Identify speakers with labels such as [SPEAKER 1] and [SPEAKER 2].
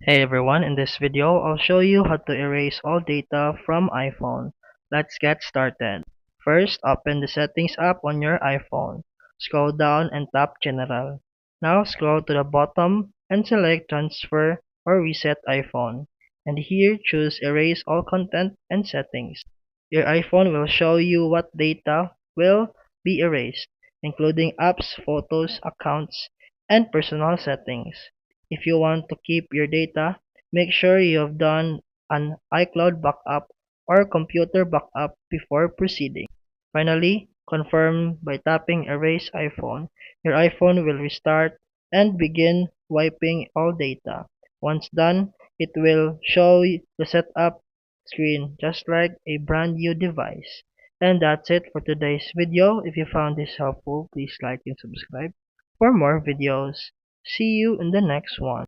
[SPEAKER 1] Hey everyone, in this video I'll show you how to erase all data from iPhone. Let's get started. First, open the settings app on your iPhone. Scroll down and tap General. Now scroll to the bottom and select Transfer or Reset iPhone. And here choose Erase all content and settings. Your iPhone will show you what data will be erased, including apps, photos, accounts, and personal settings. If you want to keep your data, make sure you have done an iCloud backup or computer backup before proceeding. Finally, confirm by tapping Erase iPhone. Your iPhone will restart and begin wiping all data. Once done, it will show the setup screen just like a brand new device. And that's it for today's video. If you found this helpful, please like and subscribe for more videos. See you in the next one.